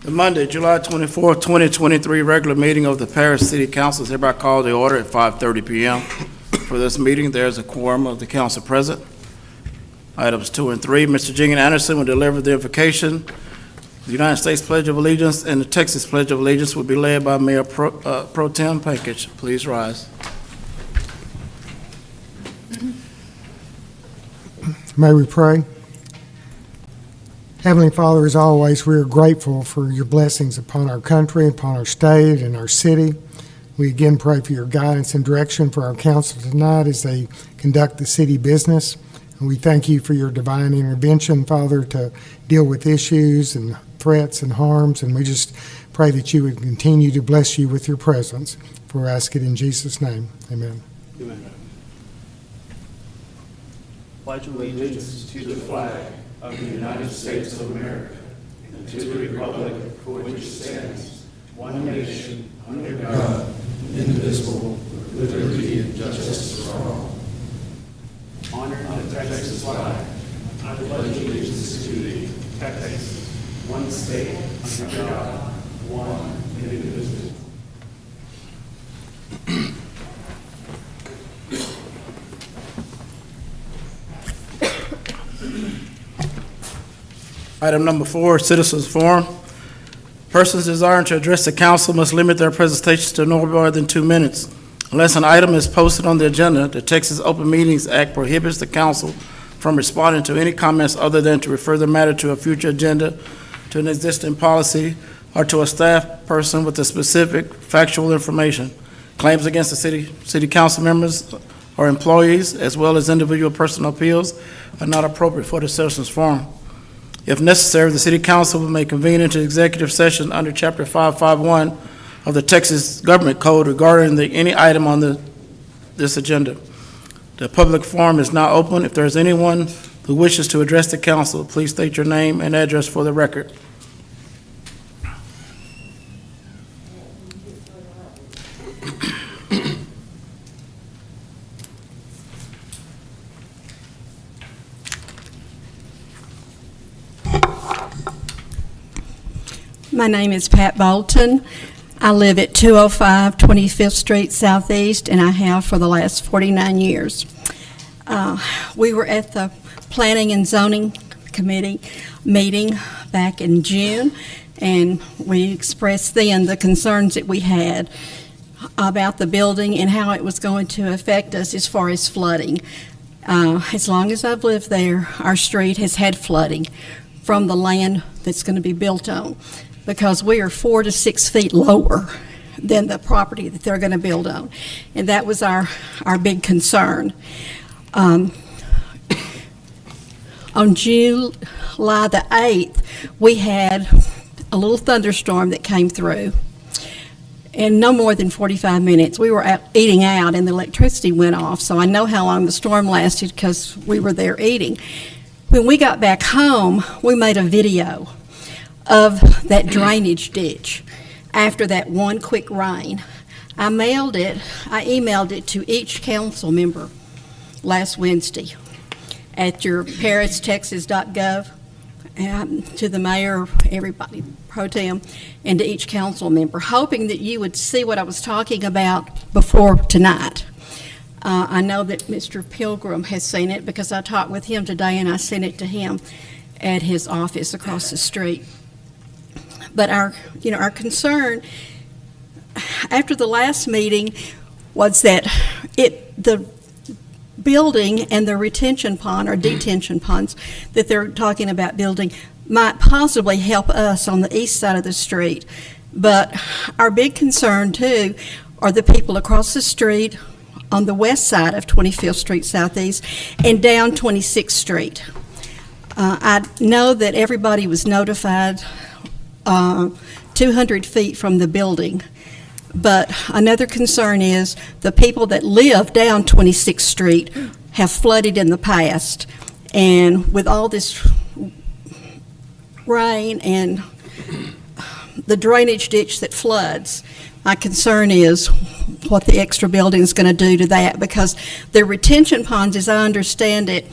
The Monday, July 24th, 2023 regular meeting of the Paris City Council is hereby called to order at 5:30 p.m. For this meeting, there is a quorum of the council present. Items 2 and 3, Mr. Jenkins Anderson will deliver the invocation. The United States Pledge of Allegiance and the Texas Pledge of Allegiance will be led by Mayor Pro Tem Pankich. Please rise. May we pray? Heavenly Father, as always, we are grateful for your blessings upon our country, upon our state, and our city. We again pray for your guidance and direction for our council tonight as they conduct the city business. And we thank you for your divine intervention, Father, to deal with issues and threats and harms. And we just pray that you would continue to bless you with your presence. For we ask it in Jesus' name. Amen. Amen. Pledge allegiance to the flag of the United States of America and to the republic for which it stands, one nation, under God, indivisible, with liberty and justice for all. Honor the Texas flag. I pledge allegiance to thee, Texas, one state, under God, one indivisible. Item number 4, Citizens Forum. Persons desiring to address the council must limit their presentations to no more than 2 minutes. Unless an item is posted on the agenda, the Texas Open Meetings Act prohibits the council from responding to any comments other than to refer the matter to a future agenda, to an existing policy, or to a staff person with a specific factual information. Claims against the city council members or employees, as well as individual personal appeals, are not appropriate for the Citizens Forum. If necessary, the City Council may convene into executive session under Chapter 551 of the Texas Government Code regarding any item on this agenda. The public forum is now open. If there is anyone who wishes to address the council, please state your name and address for the record. My name is Pat Bolton. I live at 205 25th Street Southeast, and I have for the last 49 years. We were at the Planning and Zoning Committee meeting back in June, and we expressed then the concerns that we had about the building and how it was going to affect us as far as flooding. As long as I've lived there, our street has had flooding from the land that's going to be built on, because we are 4 to 6 feet lower than the property that they're going to build on. And that was our big concern. On July the 8th, we had a little thunderstorm that came through. In no more than 45 minutes, we were out eating out and the electricity went off. So I know how long the storm lasted because we were there eating. When we got back home, we made a video of that drainage ditch after that one quick rain. I emailed it to each council member last Wednesday at your paristexas.gov, to the mayor, everybody, pro tem, and to each council member, hoping that you would see what I was talking about before tonight. I know that Mr. Pilgrim has seen it because I talked with him today and I sent it to him at his office across the street. But our concern after the last meeting was that the building and the retention pond or detention ponds that they're talking about building might possibly help us on the east side of the street. But our big concern too are the people across the street on the west side of 25th Street Southeast and down 26th Street. I know that everybody was notified 200 feet from the building. But another concern is the people that live down 26th Street have flooded in the past. And with all this rain and the drainage ditch that floods, my concern is what the extra building is going to do to that, because the retention ponds, as I understand it,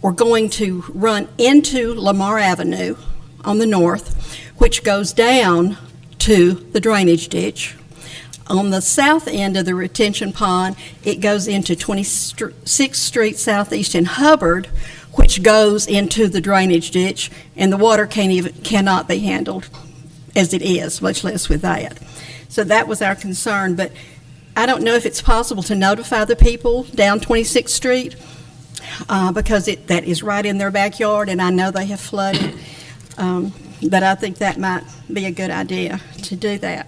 were going to run into Lamar Avenue on the north, which goes down to the drainage ditch. On the south end of the retention pond, it goes into 26th Street Southeast in Hubbard, which goes into the drainage ditch, and the water cannot be handled as it is, much less with that. So that was our concern, but I don't know if it's possible to notify the people down 26th Street, because that is right in their backyard, and I know they have flooded. But I think that might be a good idea to do that.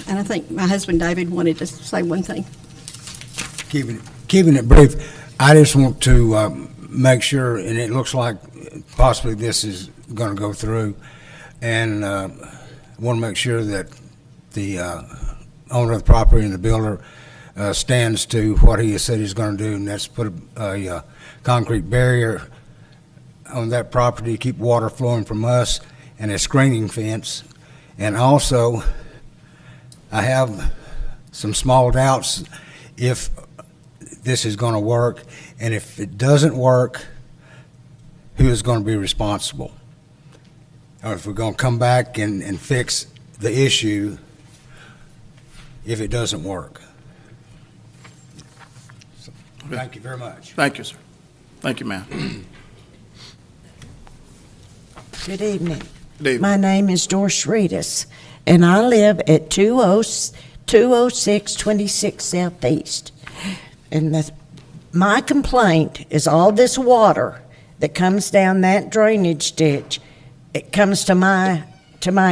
And I think my husband David wanted to say one thing. Keeping it brief, I just want to make sure, and it looks like possibly this is going to go through, and want to make sure that the owner of the property and the builder stands to what he has said he's going to do, and that's put a concrete barrier on that property to keep water flowing from us, and a screening fence. And also, I have some small doubts if this is going to work, and if it doesn't work, who is going to be responsible? Or if we're going to come back and fix the issue if it doesn't work. So, thank you very much. Thank you, sir. Thank you, ma'am. Good evening. Good evening. My name is Doris Reedus, and I live at 206 26 Southeast. And my complaint is all this water that comes down that drainage ditch, it comes to my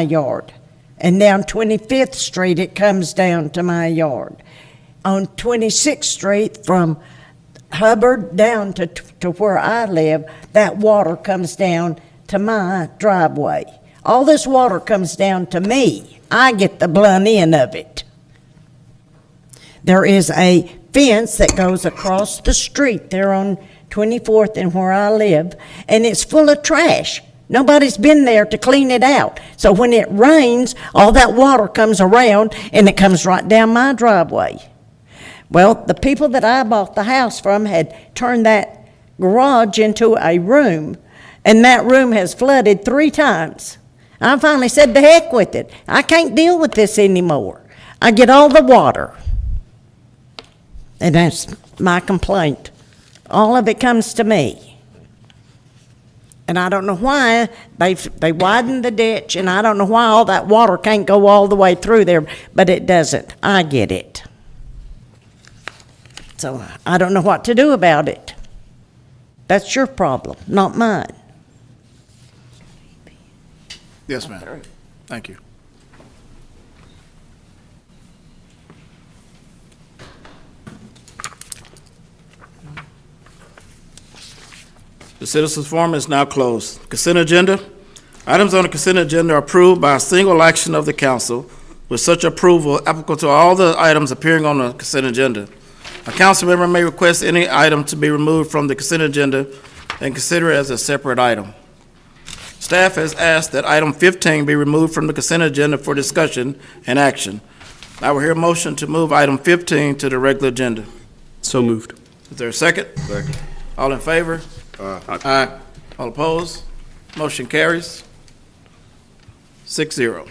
yard. And down 25th Street, it comes down to my yard. On 26th Street, from Hubbard down to where I live, that water comes down to my driveway. All this water comes down to me. I get the blunt end of it. There is a fence that goes across the street there on 24th and where I live, and it's full of trash. Nobody's been there to clean it out. So when it rains, all that water comes around and it comes right down my driveway. Well, the people that I bought the house from had turned that garage into a room, and that room has flooded 3 times. I finally said, to heck with it. I can't deal with this anymore. I get all the water. And that's my complaint. All of it comes to me. And I don't know why they widened the ditch, and I don't know why all that water can't go all the way through there, but it doesn't. I get it. So I don't know what to do about it. That's your problem, not mine. Yes, ma'am. Thank you. The citizens' forum is now closed. Consent agenda. Items on the consent agenda are approved by a single action of the council, with such approval applicable to all the items appearing on the consent agenda. A council member may request any item to be removed from the consent agenda and consider it as a separate item. Staff has asked that item 15 be removed from the consent agenda for discussion and action. I will hear a motion to move item 15 to the regular agenda. So moved. Is there a second? Second. All in favor? Aye. All opposed? Motion carries 6-0.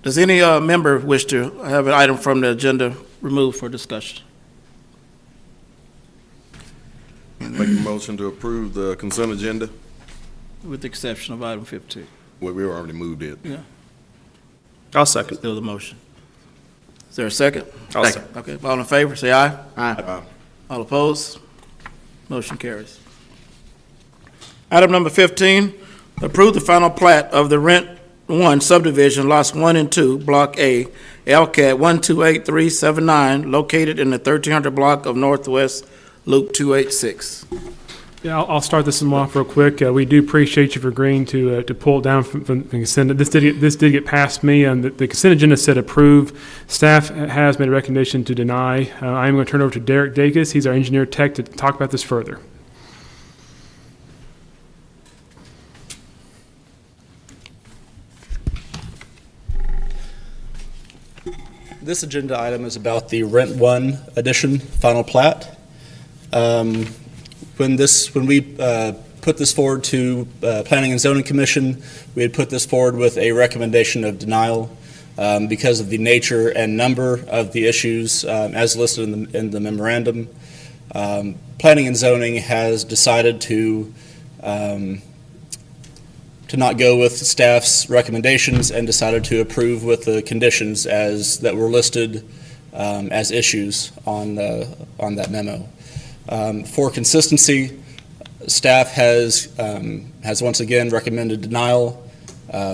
Does any member wish to have an item from the agenda removed for discussion? Make a motion to approve the consent agenda. With the exception of item 15. Well, we already moved it. Yeah. I'll second. Still the motion. Is there a second? I'll second. Okay, all in favor, say aye. Aye. All opposed? Motion carries. Item number 15, approve the final plat of the Rent 1 subdivision, lots 1 and 2, Block A, LCAT 128379, located in the 1300 block of Northwest Loop 286. Yeah, I'll start this one off real quick. We do appreciate you for agreeing to pull it down from the consent. This did get past me, and the consent agenda said approve. Staff has made a recommendation to deny. I am going to turn it over to Derek Dacus. He's our engineer tech to talk about this further. This agenda item is about the Rent 1 addition final plat. When we put this forward to Planning and Zoning Commission. We had put this forward with a recommendation of denial because of the nature and number of the issues as listed in the memorandum. Planning and Zoning has decided to not go with staff's recommendations and decided to approve with the conditions that were listed as issues on that memo. For consistency, staff has once again recommended denial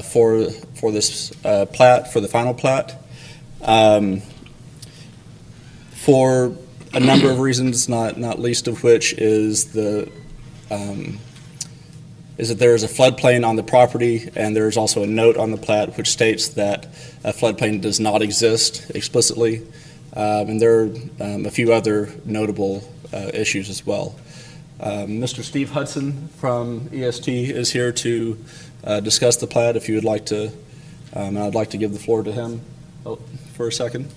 for this plat, for the final plat, for a number of reasons, not least of which is that there is a floodplain on the property, and there is also a note on the plat which states that a floodplain does not exist explicitly, and there are a few other notable issues as well. Mr. Steve Hudson from EST is here to discuss the plat if you would like to, and I'd like to give the floor to him for a second.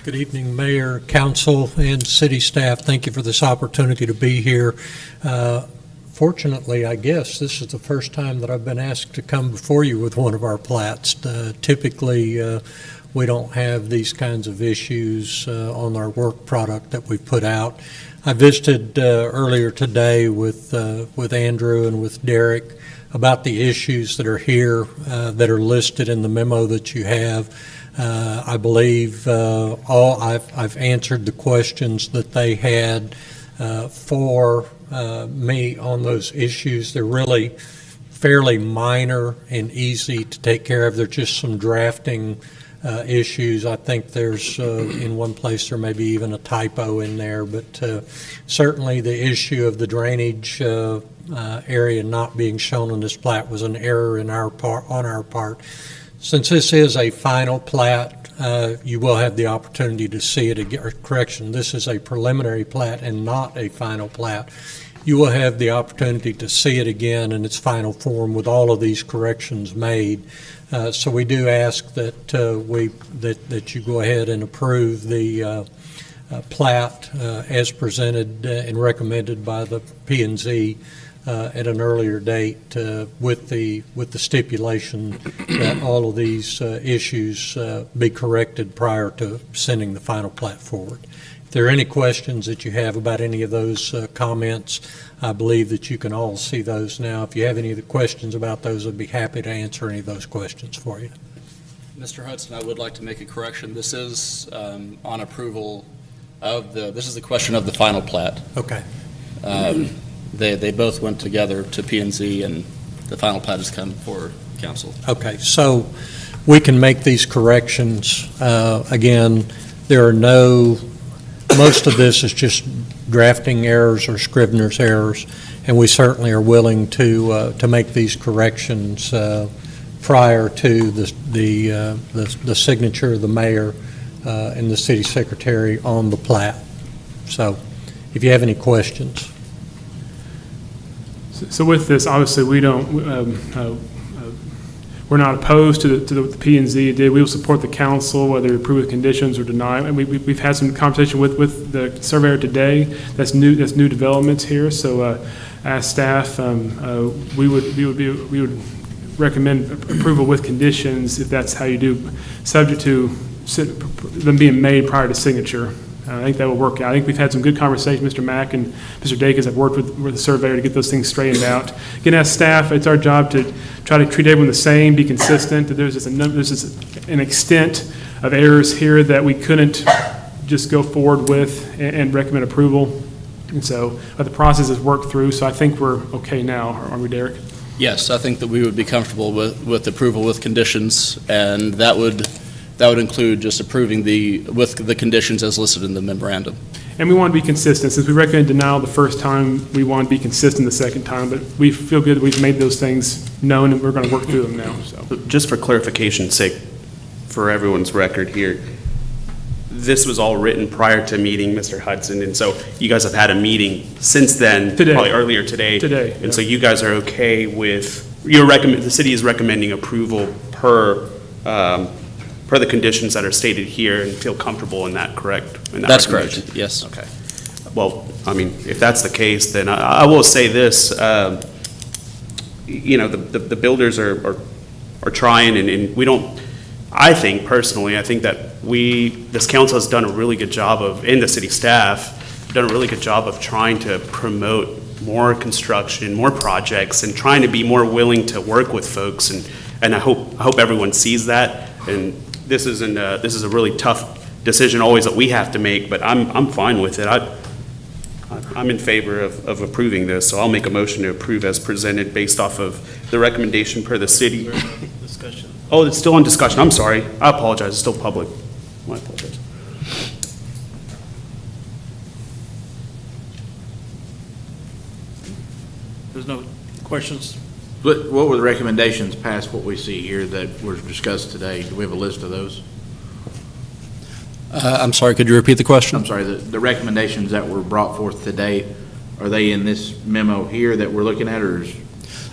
Good evening, Mayor, Council, and City staff. Thank you for this opportunity to be here. Fortunately, I guess, this is the first time that I've been asked to come before you with one of our plats. Typically, we don't have these kinds of issues on our work product that we put out. I visited earlier today with Andrew and with Derek about the issues that are here that are listed in the memo that you have. I believe I've answered the questions that they had for me on those issues. They're really fairly minor and easy to take care of. They're just some drafting issues. I think there's in one place there may be even a typo in there, but certainly the issue of the drainage area not being shown on this plat was an error on our part. Since this is a final plat, you will have the opportunity to see it, correction, this is a preliminary plat and not a final plat. You will have the opportunity to see it again in its final form with all of these corrections made. So we do ask that that you go ahead and approve the plat as presented and recommended by the P&Z at an earlier date with the stipulation that all of these issues be corrected prior to sending the final plat forward. If there are any questions that you have about any of those comments, I believe that you can all see those now. If you have any of the questions about those, I'd be happy to answer any of those questions for you. Mr. Hudson, I would like to make a correction. This is on approval of this is the question of the final plat. Okay. They both went together to P&Z, and the final plat has come for council. Okay, so we can make these corrections. Again, there are most of this is just drafting errors or Scrivener's errors, and we certainly are willing to make these corrections prior to the signature of the mayor and the city secretary on the plat. So if you have any questions. So with this, obviously, we don't, we're not opposed to the P&Z did. We will support the council, whether we approve with conditions or deny. And we've had some conversation with the surveyor today. That's new developments here. So as staff, we would recommend approval with conditions if that's how you do, subject to them being made prior to signature. I think that will work out. I think we've had some good conversations. Mr. Mack and Mr. Dacus have worked with the surveyor to get those things straightened out. Again, as staff, it's our job to try to treat everyone the same, be consistent. There's just an extent of errors here that we couldn't just go forward with and recommend approval. And so the process is worked through, so I think we're okay now, aren't we, Derek? Yes, I think that we would be comfortable with approval with conditions, and that would include just approving with the conditions as listed in the memorandum. And we want to be consistent. Since we recommend denial the first time, we want to be consistent the second time, but we feel good that we've made those things known and we're going to work through them now. So, just for clarification's sake, for everyone's record here, this was all written prior to meeting Mr. Hudson, and so you guys have had a meeting since then, today. Probably earlier today. Today, and so you guys are okay with the city is recommending approval per per the conditions that are stated here, and feel comfortable in that, correct? In that That's recommendation? correct, yes. Okay. Well, I mean, if that's the case, then I will say this, you know, the builders are trying, and we don't, I think personally, I think that this council has done a really good job of, and the city staff, done a really good job of trying to promote more construction, more projects, and trying to be more willing to work with folks, and I hope everyone sees that. And this is a really tough decision always that we have to make, but I'm fine with it. I'm in favor of approving this, so I'll make a motion to approve as presented based off of the recommendation per the city. Discussion. Oh, it's still in discussion, I'm sorry, I apologize, it's still public. I apologize. There's no questions? What were the recommendations past what we see here that were discussed today? Do we have a list of those? I'm sorry, could you repeat the question? I'm sorry, the recommendations that were brought forth today, are they in this memo here that we're looking at, or is?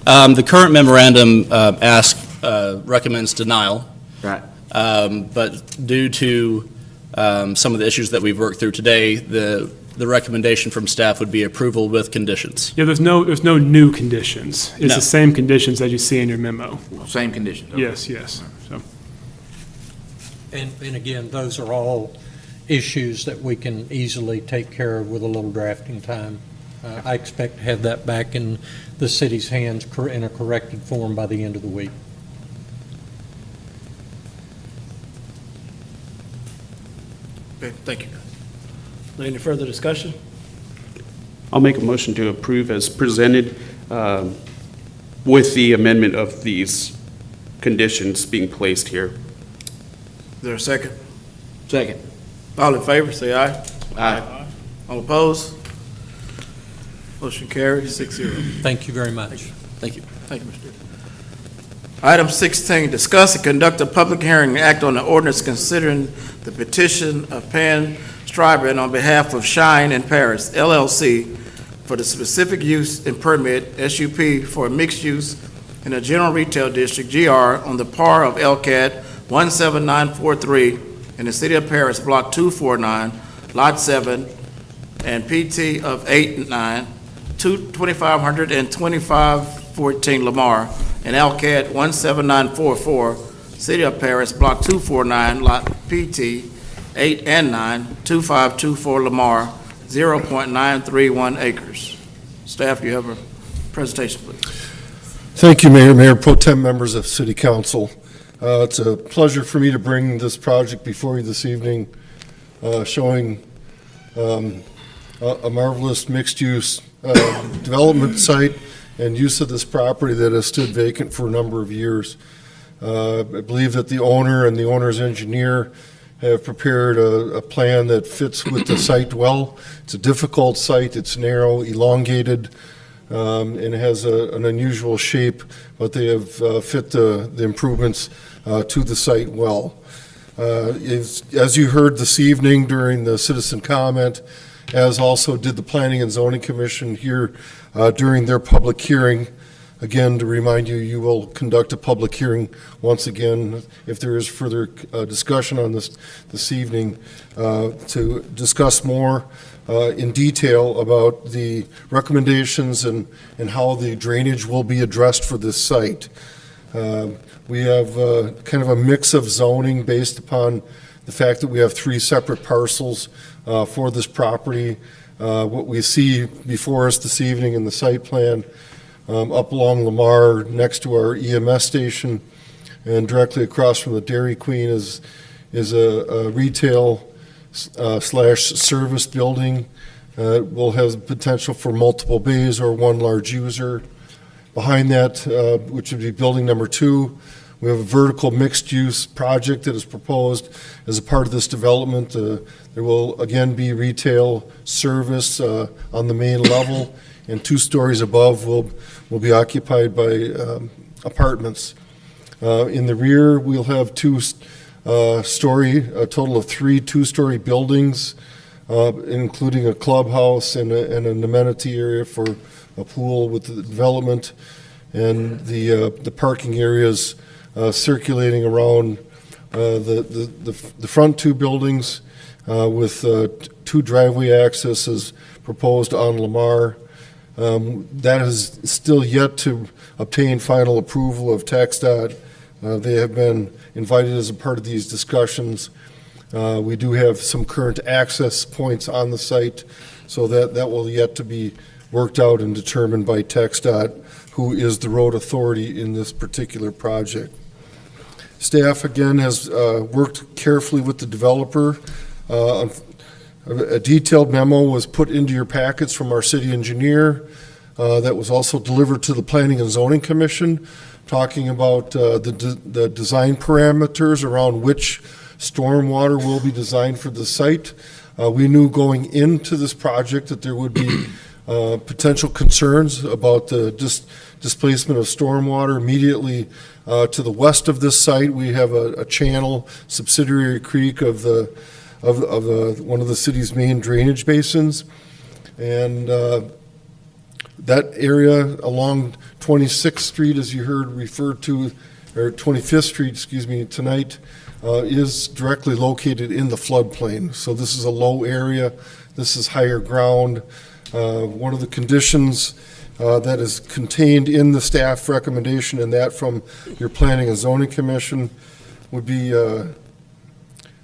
The current memorandum recommends denial. Right. But due to some of the issues that we've worked through today, the recommendation from staff would be approval with conditions. Yeah, there's no new conditions. It's No. the same conditions as you see in your memo. Same conditions? Okay. Yes. So, And again, those are all issues that we can easily take care of with a little drafting time. I expect to have that back in the city's hands in a corrected form by the end of the week. Okay, thank you. Any further discussion? I'll make a motion to approve as presented with the amendment of these conditions being placed here. Is there a second? Second. All in favor, say aye. Aye. All opposed? Motion carries 6-0. Thank you very much. Thank you. Thank you, Mr. Item 16, discuss and conduct a public hearing and act on the ordinance considering the petition of Pan Stryben on behalf of Shine in Paris LLC for the specific use and permit SUP for a mixed use in a general retail district GR on the par of LCAT 17943 in the city of Paris, block 249, lot 7, and PT of 8 and 9, 2500 and 2514 Lamar, and LCAT 17944, City of Paris, Block 249, Lot PT 8 and 9, 2524 Lamar, 0.931 acres. Staff, you have a presentation, please. Thank you, Mayor, Mayor Pro Tem, members of City Council. It's a pleasure for me to bring this project before you this evening, showing a marvelous mixed-use development site and use of this property that has stood vacant for a number of years. I believe that the owner and the owner's engineer have prepared a plan that fits with the site well. It's a difficult site, it's narrow, elongated, and it has an unusual shape, but they have fit the improvements to the site well. As you heard this evening during the citizen comment, as also did the Planning and Zoning Commission here during their public hearing. Again, to remind you, you will conduct a public hearing once again if there is further discussion on this evening to discuss more in detail about the recommendations and how the drainage will be addressed for this site. We have kind of a mix of zoning based upon the fact that we have 3 separate parcels for this property. What we see before us this evening in the site plan up along Lamar next to our EMS station and directly across from the Dairy Queen is a retail slash service building. Will have potential for multiple bays or one large user. Behind that, which would be building number 2, we have a vertical mixed-use project that is proposed as a part of this development. There will again be retail service on the main level, and 2 stories above will be occupied by apartments. In the rear, we'll have a total of 3 two-story buildings, including a clubhouse and an amenity area for a pool with the development, and the parking areas circulating around The front two buildings with two driveway accesses proposed on Lamar. That is still yet to obtain final approval of TxDOT. They have been invited as a part of these discussions. We do have some current access points on the site, so that will yet to be worked out and determined by TxDOT, who is the road authority in this particular project. Staff, again, has worked carefully with the developer. A detailed memo was put into your packets from our city engineer that was also delivered to the Planning and Zoning Commission, talking about the design parameters around which stormwater will be designed for the site. We knew going into this project that there would be potential concerns about the displacement of stormwater. Immediately to the west of this site, we have a channel, subsidiary creek of one of the city's main drainage basins. And that area along 26th Street, as you heard referred to, or 25th Street, excuse me, tonight, is directly located in the floodplain. So this is a low area. This is higher ground. One of the conditions that is contained in the staff recommendation and that from your Planning and Zoning Commission would be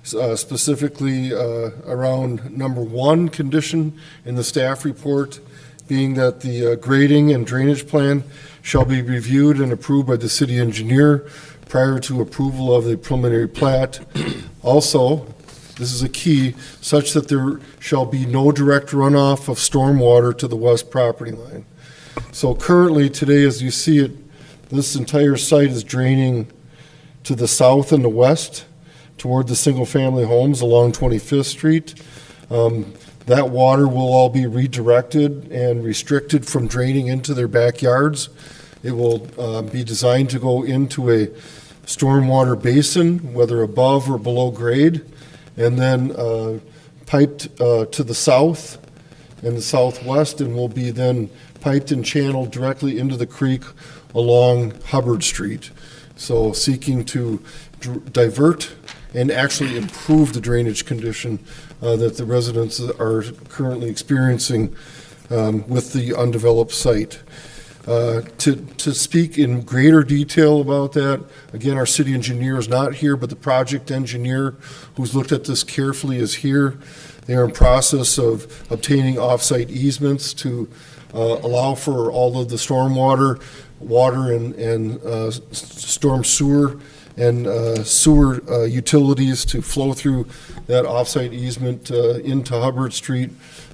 specifically around number one condition in the staff report, being that the grading and drainage plan shall be reviewed and approved by the city engineer prior to approval of the preliminary plat. Also, this is a key, such that there shall be no direct runoff of stormwater to the west property line. So currently, today, as you see it, this entire site is draining to the south and the west toward the single-family homes along 25th Street. That water will all be redirected and restricted from draining into their backyards. It will be designed to go into a stormwater basin, whether above or below grade, and then piped to the south and the southwest, and will be then piped and channeled directly into the creek along Hubbard Street. So seeking to divert and actually improve the drainage condition that the residents are currently experiencing with the undeveloped site. To speak in greater detail about that, again, our city engineer is not here, but the project engineer who's looked at this carefully is here. They are in process of obtaining off-site easements to allow for all of the stormwater, water, and storm sewer and sewer utilities to flow through that off-site easement into Hubbard Street,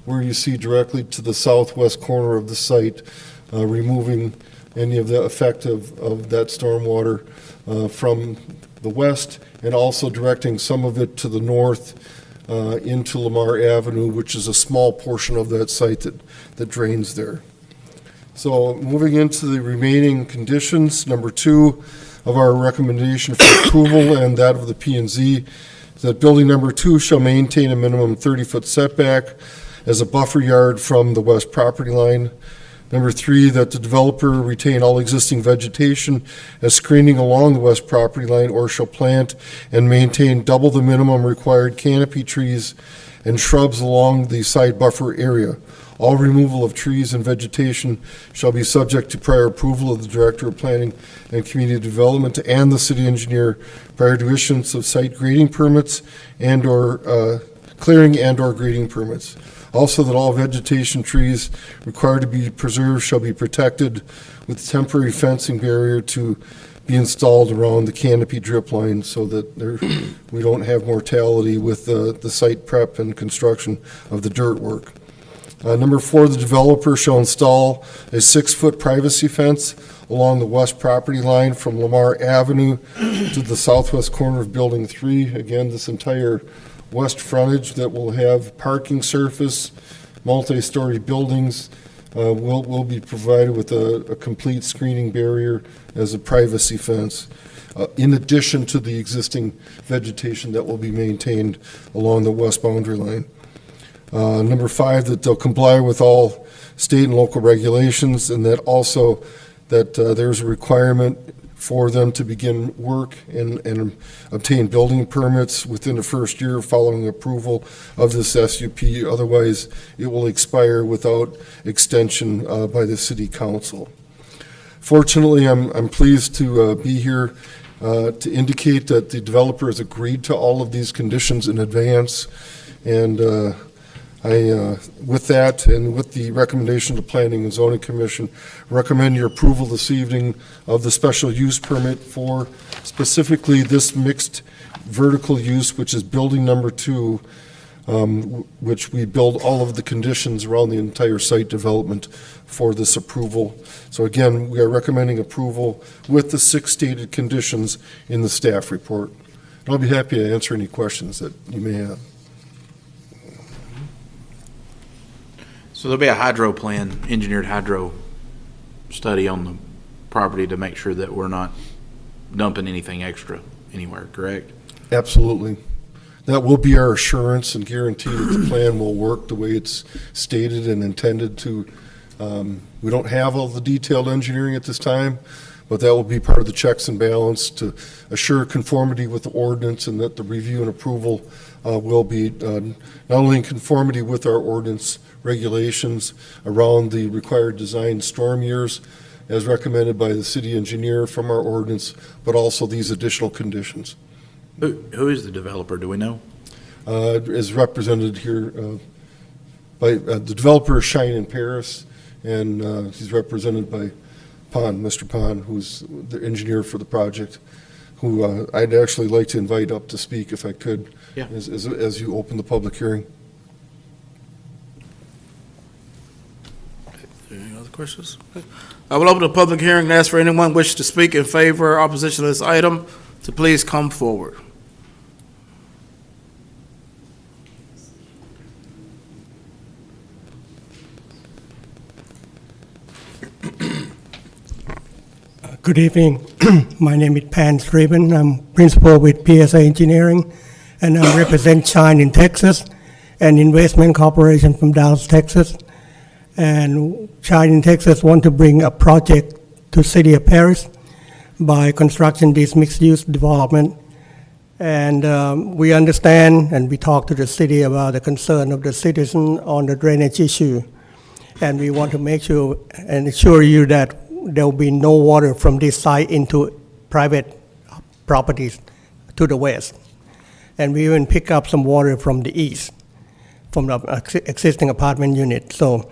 where you see directly to the southwest corner of the site, removing any of the effect of that stormwater from the west, and also directing some of it to the north into Lamar Avenue, which is a small portion of that site that drains there. So moving into the remaining conditions, number 2 of our recommendation for approval and that of the P&Z, that building number 2 shall maintain a minimum 30-foot setback as a buffer yard from the west property line. Number 3, that the developer retain all existing vegetation as screening along the west property line, or shall plant and maintain double the minimum required canopy trees and shrubs along the side buffer area. All removal of trees and vegetation shall be subject to prior approval of the Director of Planning and Community Development and the city engineer prior to issuance of site grading permits and/or clearing and/or grading permits. Also, that all vegetation trees required to be preserved shall be protected with temporary fencing barrier to be installed around the canopy drip line so that we don't have mortality with the site prep and construction of the dirt work. Number 4, the developer shall install a 6-foot privacy fence along the west property line from Lamar Avenue to the southwest corner of Building 3. Again, this entire west frontage that will have parking surface, multi-story buildings, will be provided with a complete screening barrier as a privacy fence, in addition to the existing vegetation that will be maintained along the west boundary line. Number 5, that they'll comply with all state and local regulations, and that also that there's a requirement for them to begin work and obtain building permits within the first year following approval of this SUP. Otherwise, it will expire without extension by the city council. Fortunately, I'm pleased to be here to indicate that the developer has agreed to all of these conditions in advance. And with that and with the recommendation to Planning and Zoning Commission, recommend your approval this evening of the special use permit for specifically this mixed vertical use, which is building number 2, which we build all of the conditions around the entire site development for this approval. So again, we are recommending approval with the 6 stated conditions in the staff report. And I'll be happy to answer any questions that you may have. So there'll be a hydro plan, engineered hydro study on the property to make sure that we're not dumping anything extra anywhere, correct? Absolutely. That will be our assurance and guarantee that the plan will work the way it's stated and intended to. We don't have all the detailed engineering at this time, but that will be part of the checks and balance to assure conformity with the ordinance and that the review and approval will be not only in conformity with our ordinance regulations around the required design storm years as recommended by the city engineer from our ordinance, but also these additional conditions. Who is the developer, do we know? Is represented here by the developer is Shine in Paris, and he's represented by Mr. Pond, who's the engineer for the project, who I'd actually like to invite up to speak if I could, Yeah. as you open the public hearing. Any other questions? I will open the public hearing and ask for anyone wishing to speak in favor or opposition to this item to please come forward. Good evening. My name is Pan Straben. I'm principal with PSA Engineering, and I represent Shine in Texas, an investment corporation from Dallas, Texas. And Shine in Texas want to bring a project to City of Paris by constructing this mixed-use development. And we understand and we talk to the city about the concern of the citizen on the drainage issue. And we want to make sure and assure you that there will be no water from this site into private properties to the west. And we even pick up some water from the east, from the existing apartment unit. So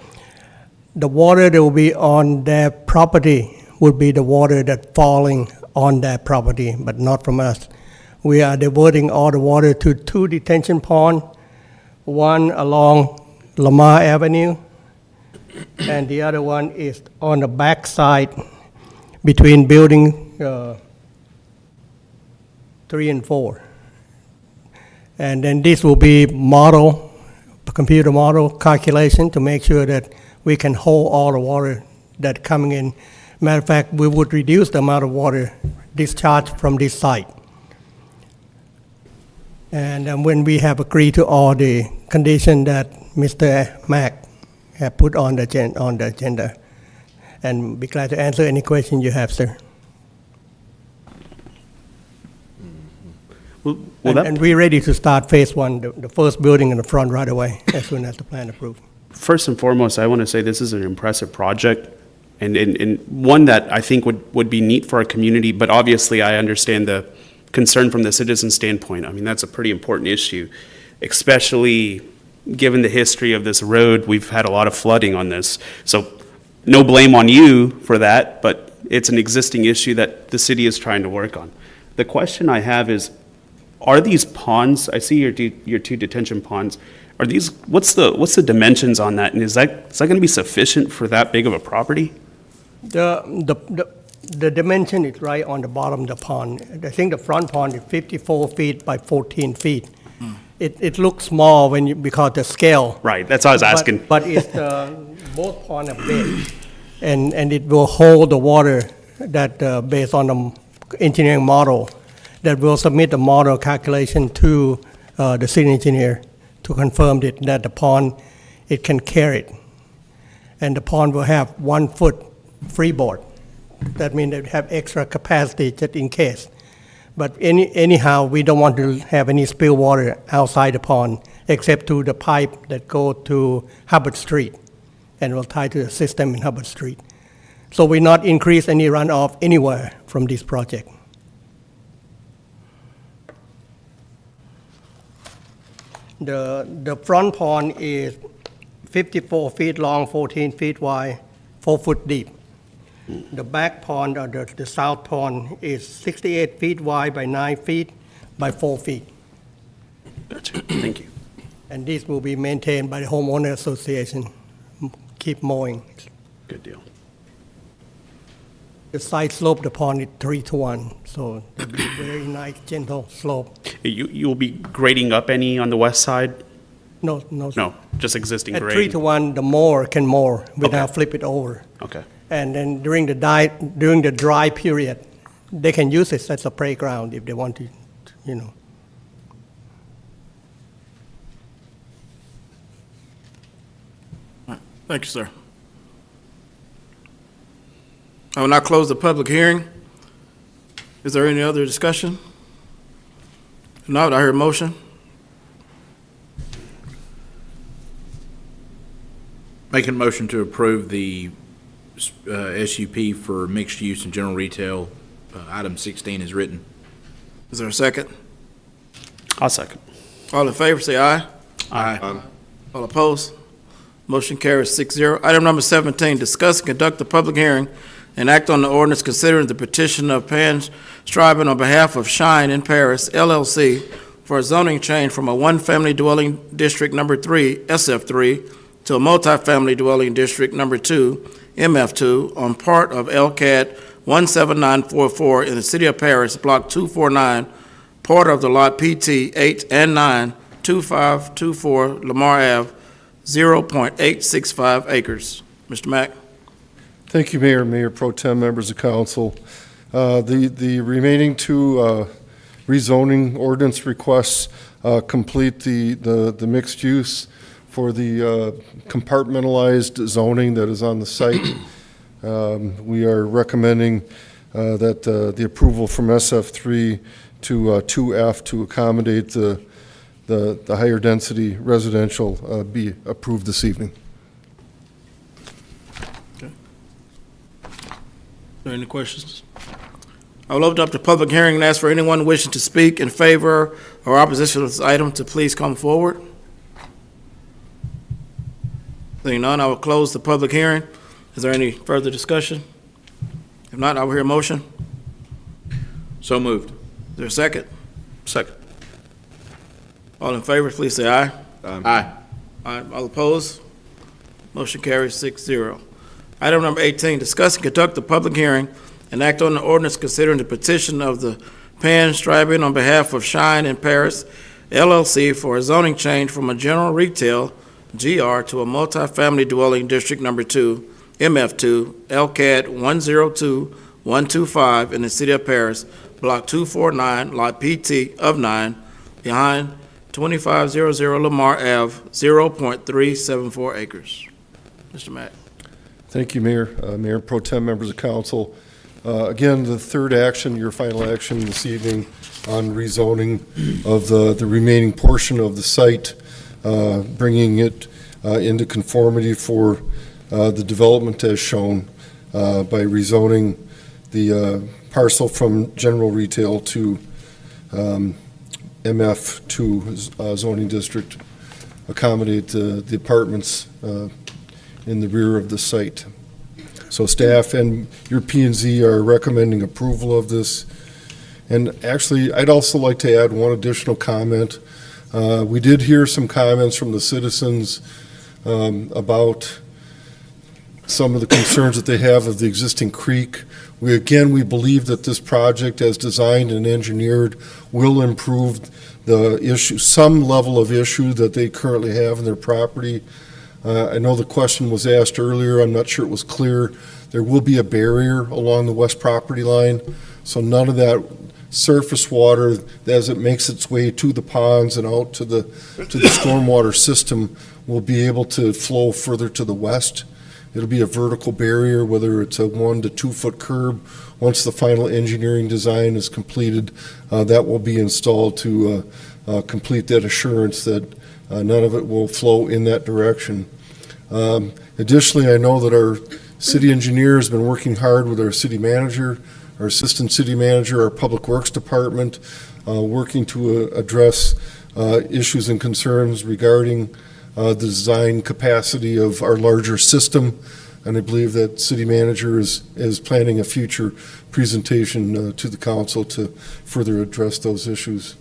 the water that will be on their property would be the water that's falling on their property, but not from us. We are diverting all the water to 2 detention ponds, one along Lamar Avenue, and the other one is on the back side between building 3 and 4. And then this will be computer model calculation to make sure that we can hold all the water that's coming in. Matter of fact, we would reduce the amount of water discharged from this site. And when we have agreed to all the conditions that Mr. Mack have put on the agenda, and be glad to answer any question you have, sir. And we're ready to start phase 1, the first building in the front right away, as soon as the plan approved. First and foremost, I want to say this is an impressive project and one that I think would be neat for our community, but obviously I understand the concern from the citizen standpoint. I mean, that's a pretty important issue, especially given the history of this road. We've had a lot of flooding on this. So no blame on you for that, but it's an existing issue that the city is trying to work on. The question I have is, are these ponds, I see your 2 detention ponds, are these, what's the dimensions on that? And is that going to be sufficient for that big of a property? The dimension is right on the bottom of the pond. I think the front pond is 54 feet by 14 feet. It looks small because the scale. Right, that's what I was asking. But it's both ponds are big, and it will hold the water that based on the engineering model, that will submit the model calculation to the city engineer to confirm that the pond, it can carry it. And the pond will have 1 foot freeboard That means they have extra capacity just in case. But anyhow, we don't want to have any spill water outside the pond, except to the pipe that go to Hubbard Street, and will tie to the system in Hubbard Street. So we not increase any runoff anywhere from this project. The front pond is 54 feet long, 14 feet wide, 4 foot deep. The back pond, or the south pond, is 68 feet wide by 9 feet by 4 feet. Gotcha. Thank you. And this will be maintained by the homeowner association, keep mowing. Good deal. The side slope, the pond is 3-to-1, so it'll be a very nice, gentle slope. You will be grading up any on the west side? No. No, just existing At grade? 3-to-1, the mower can mow without Okay. flip it over. Okay. And then during the dry period, they can use it as a playground if they want to, you know. Thank you, sir. I will now close the public hearing. Is there any other discussion? If not, I hear a motion. Making a motion to approve the SUP for mixed use and general retail, item 16 is written. Is there a second? I'll second. All in favor, say aye. Aye. All opposed? Motion carries 6-0. Item number 17, discuss and conduct a public hearing and act on the ordinance considering the petition of Pan Stribing on behalf of Shine in Paris LLC for a zoning change from a one-family dwelling district number 3, SF3, to a multifamily dwelling district number 2, MF2, on part of LCAD 17944 in the city of Paris, block 249, part of the lot PT 8 and 9, 2524 Lamar Ave, 0.865 acres. Mr. Mack? Thank you, Mayor, Mayor Pro Tem, members of council. The remaining two rezoning ordinance requests complete the mixed use for the compartmentalized zoning that is on the site. We are recommending that the approval from SF3 to 2F to accommodate the higher density residential be approved this evening. Are there any questions? I will open up the public hearing and ask for anyone wishing to speak in favor or opposition of this item to please come forward. Seeing none, I will close the public hearing. Is there any further discussion? If not, I will hear a motion. So moved. Is there a second? Second. All in favor, please say aye. Aye. Aye. All opposed? Motion carries 6-0. Item number 18, discuss and conduct the public hearing and act on the ordinance considering the petition of the Pan Stribing on behalf of Shine in Paris LLC for a zoning change from a general retail GR to a multifamily dwelling district number 2, MF2, LCAD 102125 in the city of Paris, block 249, lot PT of 9, behind 2500 Lamar Ave, 0.374 acres. Mr. Mack. Thank you, Mayor, Mayor Pro Tem, members of council. Again, the third action, your final action this evening on rezoning of the remaining portion of the site, bringing it into conformity for the development as shown by rezoning the parcel from general retail to MF2 zoning district, accommodate the apartments in the rear of the site. So staff and your P&Z are recommending approval of this. And actually, I'd also like to add one additional comment. We did hear some comments from the citizens about some of the concerns that they have of the existing creek. We believe that this project, as designed and engineered, will improve the issue, some level of issue that they currently have in their property. I know the question was asked earlier. I'm not sure it was clear. There will be a barrier along the west property line, so none of that surface water, as it makes its way to the ponds and out to the stormwater system, will be able to flow further to the west. It'll be a vertical barrier, whether it's a 1 to 2 foot curb. Once the final engineering design is completed, that will be installed to complete that assurance that none of it will flow in that direction. Additionally, I know that our city engineer has been working hard with our city manager, our assistant city manager, our public works department, working to address issues and concerns regarding the design capacity of our larger system. And I believe that city manager is planning a future presentation to the council to further address those issues.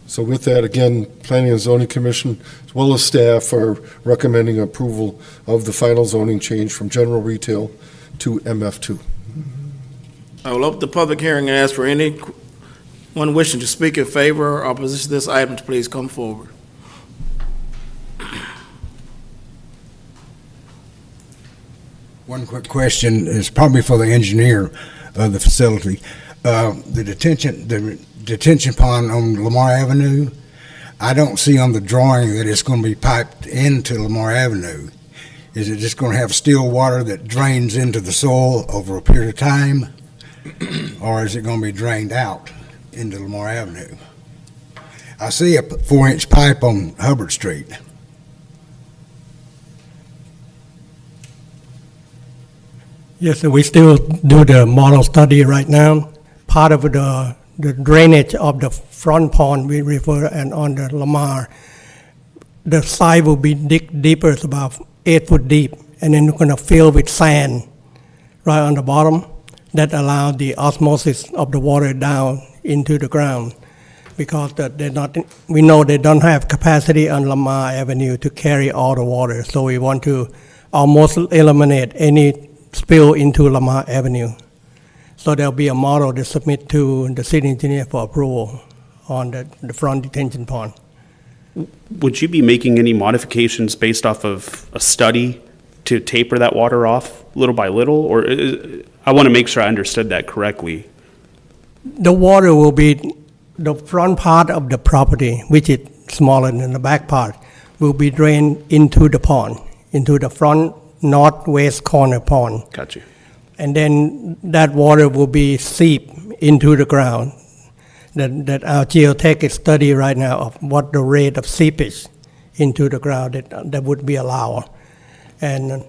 So with that, again, Planning and Zoning Commission, as well as staff, are recommending approval of the final zoning change from general retail to MF2. I will open the public hearing and ask for anyone wishing to speak in favor or opposition to this item to please come forward. One quick question is probably for the engineer of the facility. The detention pond on Lamar Avenue, I don't see on the drawing that it's going to be piped into Lamar Avenue. Is it just going to have still water that drains into the soil over a period of time? Or is it going to be drained out into Lamar Avenue? I see a 4-inch pipe on Hubbard Street. Yes, we still do the model study right now. Part of the drainage of the front pond, we refer, and on the Lamar, the side will be dig deeper, it's about 8 foot deep, and then we're going to fill with sand right on the bottom. That allows the osmosis of the water down into the ground, because we know they don't have capacity on Lamar Avenue to carry all the water. So we want to almost eliminate any spill into Lamar Avenue. So there'll be a model to submit to the city engineer for approval on the front detention pond. Would you be making any modifications based off of a study to taper that water off little by little? Or I want to make sure I understood that correctly. The water will be, the front part of the property, which is smaller than the back part, will be drained into the pond, into the front northwest corner pond. Got you. And then that water will be seep into the ground. That our geotech study right now of what the rate of seepage into the ground that would be allowed. And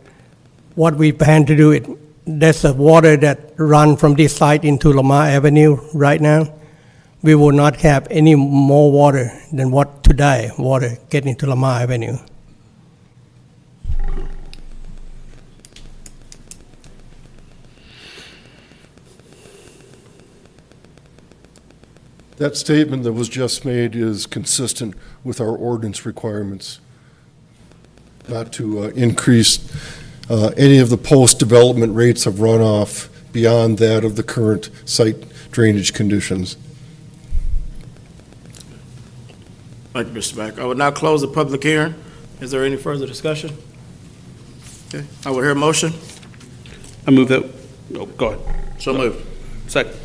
what we plan to do, there's a water that run from this site into Lamar Avenue right now. We will not have any more water than what today water get into Lamar Avenue. That statement that was just made is consistent with our ordinance requirements, not to increase any of the post-development rates of runoff beyond that of the current site drainage conditions. Thank you, Mr. Mack. I will now close the public hearing. Is there any further discussion? Okay, I will hear a motion. I move that, go ahead. So moved. Second.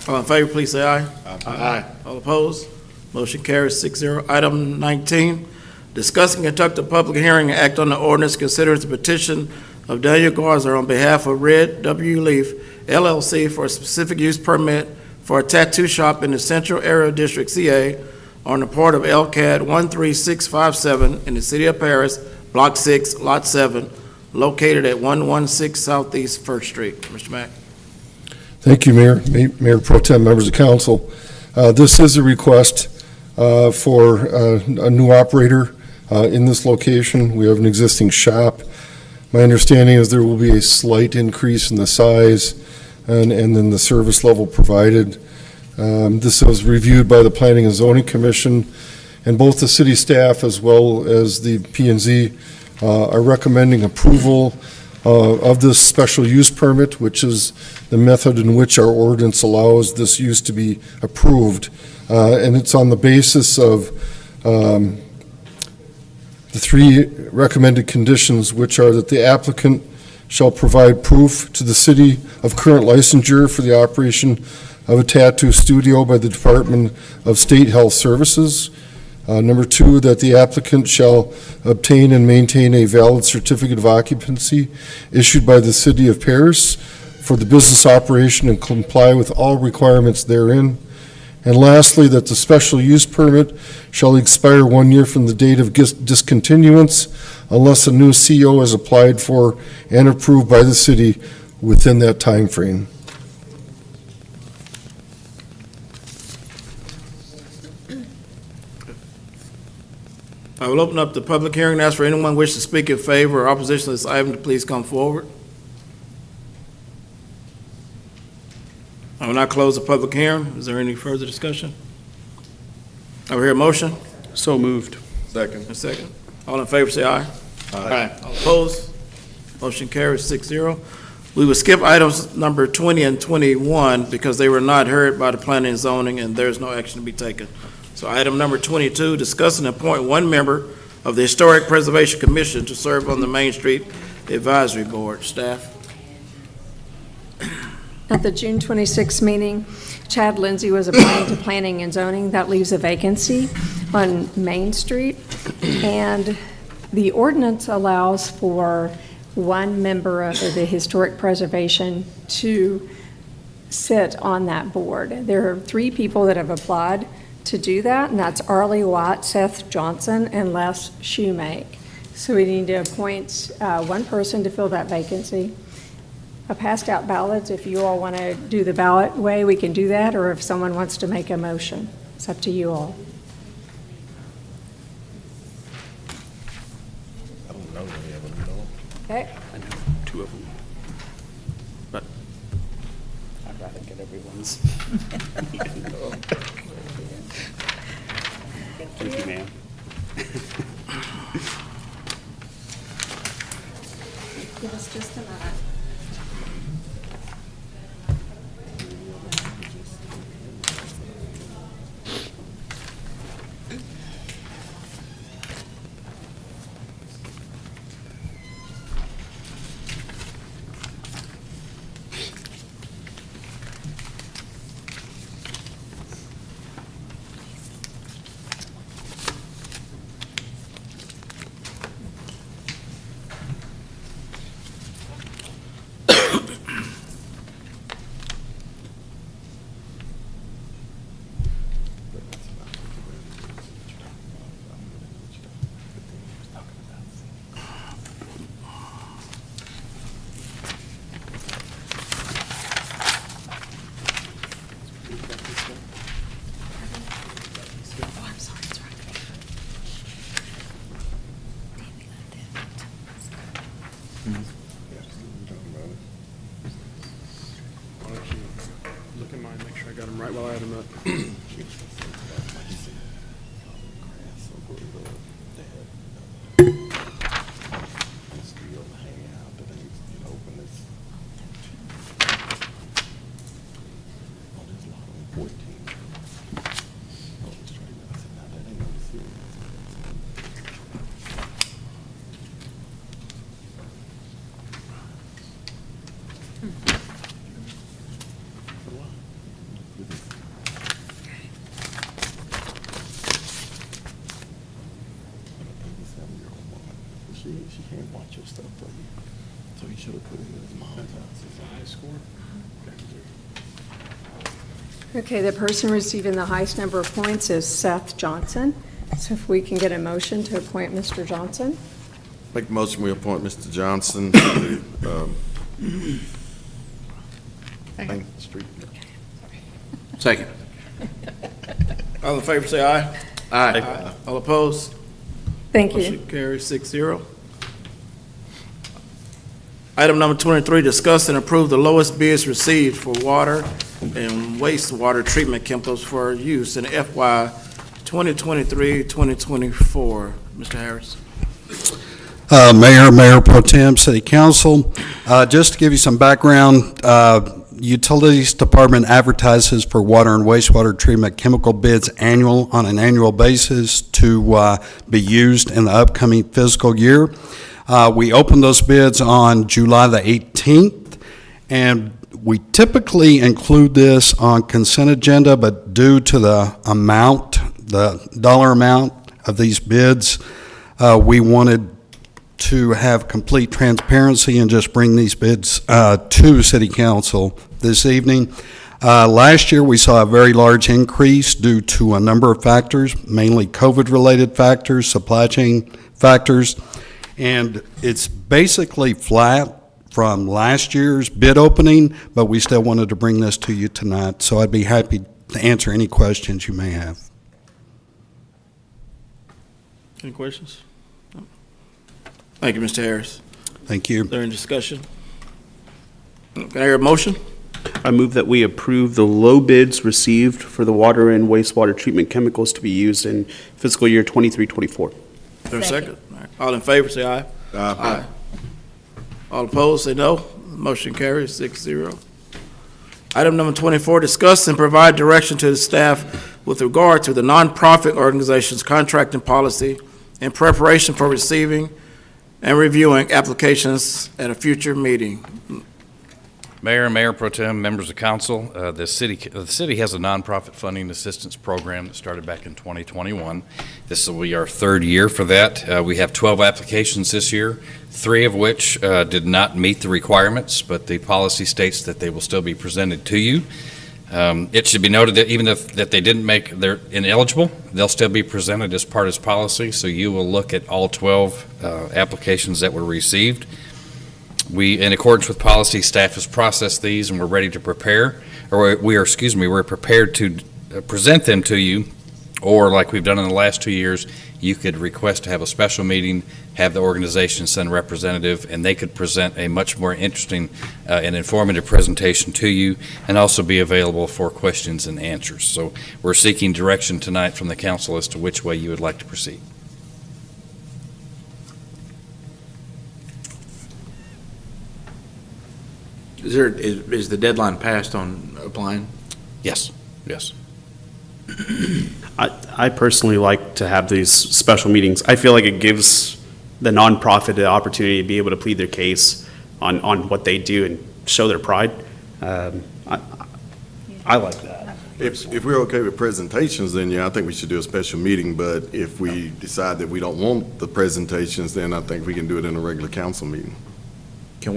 All in favor, please say aye. Aye. All opposed? Motion carries 6-0. Item 19, discuss and conduct a public hearing and act on the ordinance considering the petition of Daniel Garza on behalf of Red W. Leaf LLC for a specific use permit for a tattoo shop in the Central Area District, CA, on the part of LCAD 13657 in the city of Paris, Block 6, Lot 7, located at 116 Southeast First Street. Mr. Mack. Thank you, Mayor, Mayor Pro Tem, members of council. This is a request for a new operator in this location. We have an existing shop. My understanding is there will be a slight increase in the size and then the service level provided. This was reviewed by the Planning and Zoning Commission, and both the city staff as well as the P&Z are recommending approval of this special use permit, which is the method in which our ordinance allows this use to be approved. And it's on the basis of the 3 recommended conditions, which are that the applicant shall provide proof to the city of current licensure for the operation of a tattoo studio by the Department of State Health Services. Number 2, that the applicant shall obtain and maintain a valid certificate of occupancy issued by the City of Paris for the business operation and comply with all requirements therein. And lastly, that the special use permit shall expire 1 year from the date of discontinuance unless a new CO is applied for and approved by the city within that time frame. I will open up the public hearing and ask for anyone wish to speak in favor or opposition to this item to please come forward. I will now close the public hearing. Is there any further discussion? I will hear a motion. So moved. Second. A second. All in favor, say aye. Aye. All opposed? Motion carries 6-0. We will skip items number 20 and 21 because they were not heard by the planning and zoning, and there's no action to be taken. So item number 22, discuss and appoint one member of the Historic Preservation Commission to serve on the Main Street Advisory Board. Staff? At the June 26 meeting, Chad Lindsay was appointed to Planning and Zoning. That leaves a vacancy on Main Street. And the ordinance allows for one member of the Historic Preservation to sit on that board. There are 3 people that have applied to do that, and that's Arlie Watt, Seth Johnson, and Les Shoemake. So we need to appoint one person to fill that vacancy. I passed out ballots. If you all want to do the ballot way, we can do that, or if someone wants to make a motion. It's up to you all. I don't know any of them, you know? Okay. I know 2 of them. But I'd rather get everyone's. Thank you, ma'am. Give us just a minute. Look at mine, make sure I got them right while I add them up. She can't watch your stuff for you. So he should have put it in his mom's house. Okay, the person receiving the highest number of points is Seth Johnson. So if we can get a motion to appoint Mr. Johnson. Make the motion, we appoint Mr. Johnson to, Main Street. Second. All in favor, say aye. Aye. All opposed? Thank you. Motion carries 6-0. Item number 23, discuss and approve the lowest bids received for water and wastewater treatment chemicals for use in FY 2023-2024. Mr. Harris. Mayor Pro Tem, City Council. Just to give you some background, Utilities Department advertises for water and wastewater treatment chemical bids on an annual basis to be used in the upcoming fiscal year. We opened those bids on July the 18th, and we typically include this on consent agenda, but due to the amount the dollar amount of these bids. We wanted to have complete transparency and just bring these bids to City Council this evening. Last year, we saw a very large increase due to a number of factors, mainly COVID-related factors, supply chain factors, and it's basically flat from last year's bid opening, but we still wanted to bring this to you tonight, so I'd be happy to answer any questions you may have. Any questions? No. Thank you, Mr. Harris. Thank you. Is there any discussion? Can I hear a motion? I move that we approve the low bids received for the water and wastewater treatment chemicals to be used in fiscal year 23-24. Is there a second? All right. All in favor, say aye. Aye. All opposed, say no. Motion carries 6-0. Item number 24, discuss and provide direction to the staff with regard to the nonprofit organization's contracting policy in preparation for receiving and reviewing applications at a future meeting. Mayor and Mayor Pro Tem, members of council, the city has a nonprofit funding assistance program that started back in 2021. This will be our third year for that. We have 12 applications this year, 3 of which did not meet the requirements, but the policy states that they will still be presented to you. It should be noted that even if that they didn't make, they're ineligible, they'll still be presented as part of this policy, so you will look at all 12 applications that were received. We, in accordance with policy, staff has processed these and we're ready to prepare, or we're prepared to present them to you, or like we've done in the last 2 years, you could request to have a special meeting, have the organization send a representative, and they could present a much more interesting and informative presentation to you, and also be available for questions and answers. So we're seeking direction tonight from the council as to which way you would like to proceed. Is the deadline passed on applying? Yes, yes. I personally like to have these special meetings. I feel like it gives the nonprofit the opportunity to be able to plead their case on what they do and show their pride. I like that. If we're okay with presentations, then yeah, I think we should do a special meeting, but if we decide that we don't want the presentations, then I think we can do it in a regular council meeting. Can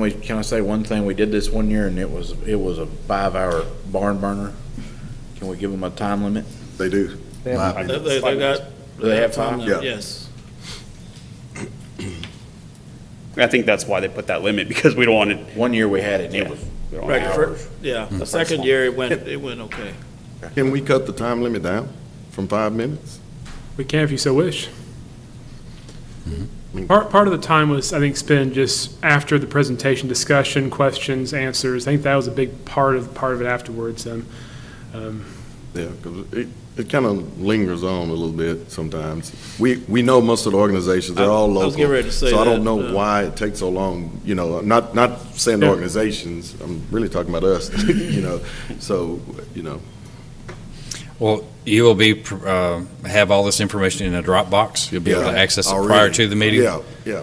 I say one thing? We did this one year and it was a 5-hour barn burner. Can we give them a time limit? They do. They got. Do they have time? Yeah. Yes. I think that's why they put that limit, because we don't want it. One year we had it and it was Right, hours. yeah, the second year it went okay. Can we cut the time limit down from 5 minutes? We can if you so wish. Part of the time was, I think, spent just after the presentation, discussion, questions, answers. I think that was a big part of it afterwards. Yeah, because it kind of lingers on a little bit sometimes. We know most of the organizations, they're all local. I was getting ready to say so I don't that, know why it takes so long, you know, not saying the organizations, I'm really talking about us, you know, so, you know. Well, you will be, have all this information in a Dropbox. You'll be able to access it prior to the meeting. Yeah, yeah.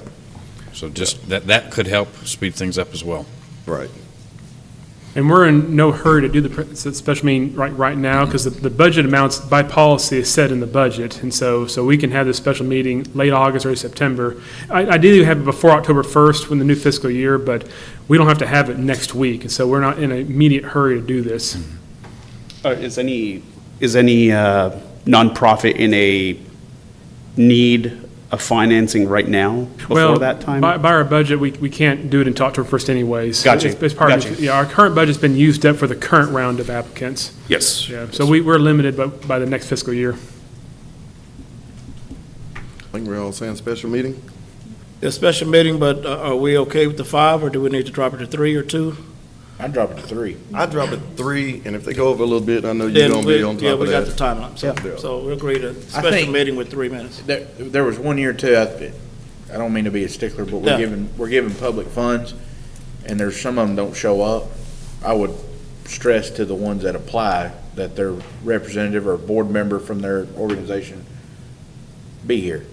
So just, that could help speed things up as well. Right. And we're in no hurry to do the special meeting right now, because the budget amounts by policy is set in the budget. And so we can have this special meeting late August, early September. Ideally, have it before October 1st when the new fiscal year, but we don't have to have it next week. And so we're not in an immediate hurry to do this. Is any nonprofit in a need of financing right now before that time? By our budget, we can't do it until October 1st anyways. Gotcha. It's part of, Gotcha. yeah, our current budget's been used up for the current round of applicants. Yes. Yeah, so we're limited by the next fiscal year. I think we're all saying special meeting? A special meeting, but are we okay with the 5, or do we need to drop it to 3 or 2? I'd drop it to 3. I'd drop it 3, and if they go over a little bit, I know you're gonna be on top of that. Yeah, we got the timeline, so we agree to special meeting with 3 minutes. There was 1 year too, I don't mean to be a stickler, but we're giving public funds, and there's some of them don't show up. I would stress to the ones that apply that their representative or board member from their organization be here.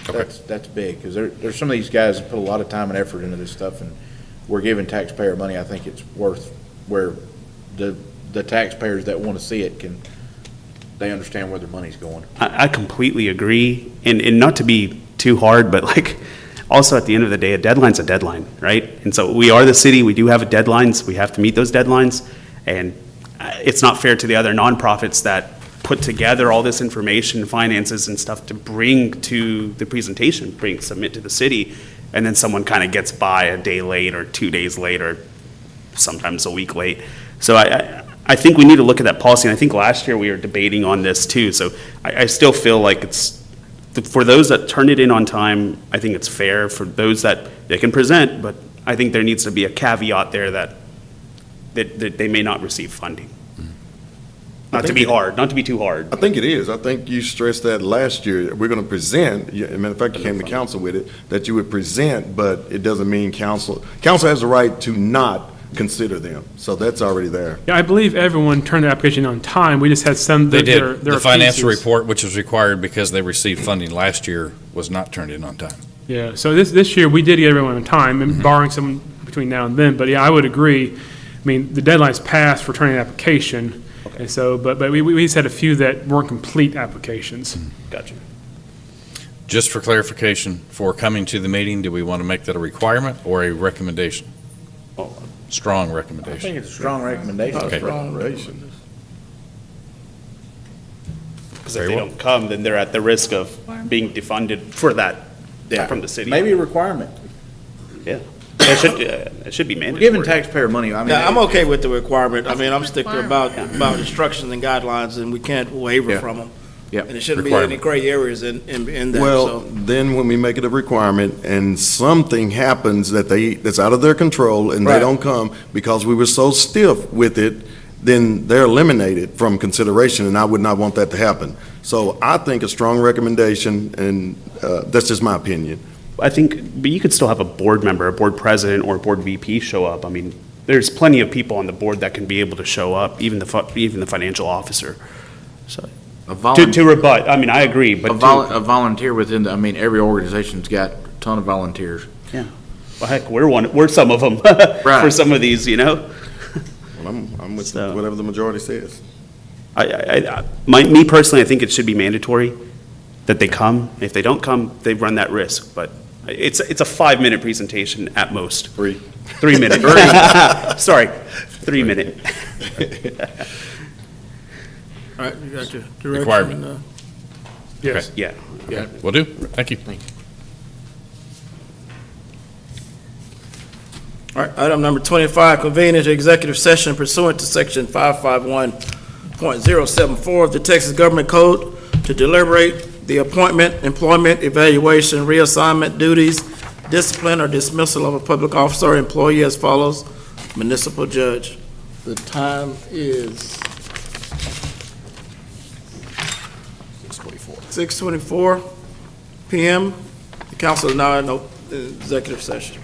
Okay. That's big, because there's some of these guys that put a lot of time and effort into this stuff, and we're giving taxpayer money. I think it's worth where the taxpayers that want to see it can they understand where their money's going. I completely agree, and not to be too hard, but like, also at the end of the day, a deadline's a deadline, right? And so we are the city, we do have deadlines, we have to meet those deadlines, and it's not fair to the other nonprofits that put together all this information, finances and stuff to bring to the presentation, submit to the city, and then someone kind of gets by a day late or 2 days late or sometimes a week late. So I think we need to look at that policy, and I think last year we were debating on this too, so I still feel like it's, for those that turn it in on time, I think it's fair. For those that they can present, but I think there needs to be a caveat there that they may not receive funding. Not to be too hard. I think it is. I think you stressed that last year. We're going to present, as a matter of fact, you came to council with it, that you would present, but it doesn't mean council has the right to not consider them. So that's already there. Yeah, I believe everyone turned their application on time. We just had some. They did. There The are financial pieces. report, which was required because they received funding last year, was not turned in on time. Yeah, so this year, we did get everyone on time, and barring someone between now and then, but yeah, I would agree. I mean, the deadline's passed for turning an application, and so, but we just had a few that weren't complete applications. Gotcha. Just for clarification, for coming to the meeting, do we want to make that a requirement or a recommendation? Strong I recommendation. think it's a strong recommendation. Okay. Recommendation. Because if they don't come, then they're at the risk of being defunded for that, from the city. Maybe a requirement. Yeah. It should be We're mandatory. giving taxpayer money. I mean, Yeah, I'm okay with the requirement. I mean, I'm stickler about instructions and guidelines, and we can't waver Yeah. from them. Yeah. And there shouldn't be any gray areas in there, Well, so. then when we make it a requirement and something happens that's out of their control and they Right. don't come because we were so stiff with it, then they're eliminated from consideration, and I would not want that to happen. So I think a strong recommendation, and that's just my opinion. I think, but you could still have a board member, a board president, or a board VP show up. I mean, there's plenty of people on the board that can be able to show up, even the financial officer. So, to rebut, I mean, I agree, but a volunteer within the, I mean, every organization's got a ton of volunteers. yeah. Well, heck, we're some of them for some of these, you know? Well, I'm with whatever the majority says. Me personally, I think it should be mandatory that they come. If they don't come, they run that risk, but it's a 5-minute presentation at most. 3 minutes. Sorry, 3 minute. All right, you got your direction. Requirement. Yes. Yeah. Okay, will do. Thank you. All right, item number 25, convene into executive session pursuant to section 551.074 of the Texas Government Code to deliberate the appointment, employment, evaluation, reassignment, duties, discipline, or dismissal of a public officer or employee as follows. Municipal judge. The time is 6:24 PM. The council is now in executive session.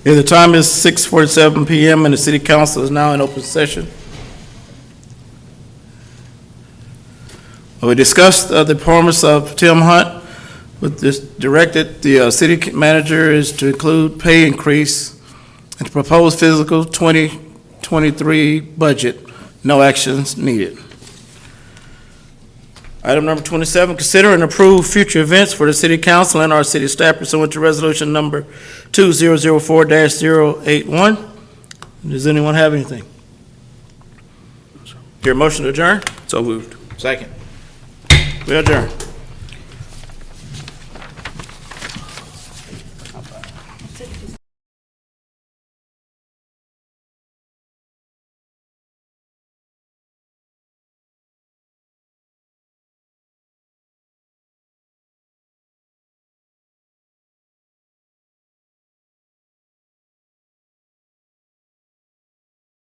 Okay, the time is 6:47 PM and the city council is now in open session. We discussed the performance of Tim Hunt. With this directed, the city manager is to include pay increase and to propose fiscal 2023 budget. No actions needed. Item number 27, consider and approve future events for the city council and our city staff pursuant to resolution number 2004-081. Does anyone have anything? Hear a motion to adjourn? So moved. Second. We adjourn.